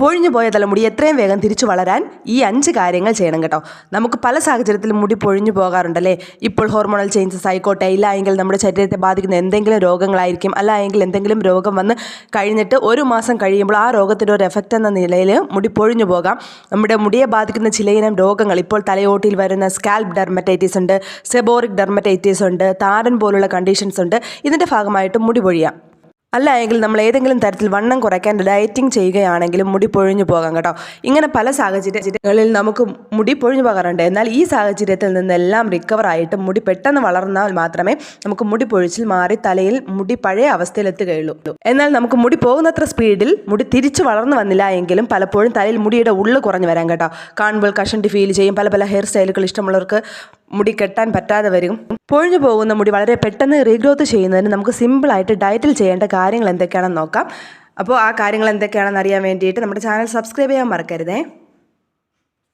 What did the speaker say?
പൊഴിഞ്ഞു പോയ തലമുടി എത്രയും വേഗം തിരിച്ചു വളരാൻ ഈ 5 കാര്യങ്ങൾ ചെയ്യണം കേട്ടോ. നമുക്ക് പല സാഹചര്യത്തിലും മുടി പൊഴിഞ്ഞു പോകാറുണ്ടല്ലേ. ഇപ്പോൾ ഹോർമോണൽ ചേഞ്ചസ് ആയിക്കോട്ടെ, ഇല്ല എങ്കിൽ നമ്മുടെ ശരീരത്തെ ബാധിക്കുന്ന എന്തെങ്കിലും രോഗങ്ങളായിരിക്കും, അല്ല എങ്കിൽ എന്തെങ്കിലും രോഗം വന്ന് കഴിഞ്ഞിട്ട് 1 മാസം കഴിയുമ്പോൾ ആ രോഗത്തിൻ്റെ ഒരു എഫക്റ്റ് എന്ന നിലയിൽ മുടി പൊഴിഞ്ഞു പോകാം. നമ്മുടെ മുടിയെ ബാധിക്കുന്ന ചിലയിനം രോഗങ്ങൾ, ഇപ്പോൾ തലയോട്ടിയിൽ വരുന്ന സ്കാൽപ്പ് ഡെർമറ്റൈറ്റിസ് ഉണ്ട്, സെബോറിക് ഡെർമറ്റൈറ്റിസ് ഉണ്ട്, താരൻ പോലുള്ള കണ്ടീഷൻസ് ഉണ്ട്. ഇതിൻ്റെ ഭാഗമായിട്ട് മുടി പൊഴിയാം. അല്ല എങ്കിൽ നമ്മൾ ഏതെങ്കിലും തരത്തിൽ വണ്ണം കുറയ്ക്കാൻ ഡയറ്റിംഗ് ചെയ്യുകയാണെങ്കിലും മുടി പൊഴിഞ്ഞു പോകാം കേട്ടോ. ഇങ്ങനെ പല സാഹചര്യങ്ങളിൽ നമുക്ക് മുടി പൊഴിഞ്ഞു പോകാറുണ്ട്. എന്നാൽ ഈ സാഹചര്യത്തിൽ നിന്നെല്ലാം റിക്കവർ ആയിട്ട് മുടി പെട്ടെന്ന് വളർന്നാൽ മാത്രമേ നമുക്ക് മുടി പൊഴിച്ചിൽ മാറി തലയിൽ മുടി പഴയ അവസ്ഥയിലെത്തുകയുള്ളൂ. എന്നാൽ നമുക്ക് മുടി പോകുന്നത്ര സ്പീഡിൽ മുടി തിരിച്ചു വളർന്നു വന്നില്ല എങ്കിലും പലപ്പോഴും തലയിൽ മുടിയുടെ ഉള്ളു കുറഞ്ഞു വരാം കേട്ടോ. കാണുമ്പോൾ കഷണ്ടി ഫീൽ ചെയ്യും. പല ഹെയർ സ്റ്റൈലുകൾ ഇഷ്ടമുള്ളവർക്ക് മുടി കെട്ടാൻ പറ്റാതെ വരും. പൊഴിഞ്ഞു പോകുന്ന മുടി വളരെ പെട്ടെന്ന് റീഗ്രോത്ത് ചെയ്യുന്നതിന് നമുക്ക് സിമ്പിളായിട്ട് ഡയറ്റിൽ ചെയ്യേണ്ട കാര്യങ്ങൾ എന്തൊക്കെയാണെന്ന് നോക്കാം. അപ്പോൾ ആ കാര്യങ്ങൾ എന്തൊക്കെയാണെന്ന് അറിയാൻ വേണ്ടിയിട്ട് നമ്മുടെ ചാനൽ സബ്സ്ക്രൈബ് ചെയ്യാൻ മറക്കരുതേ.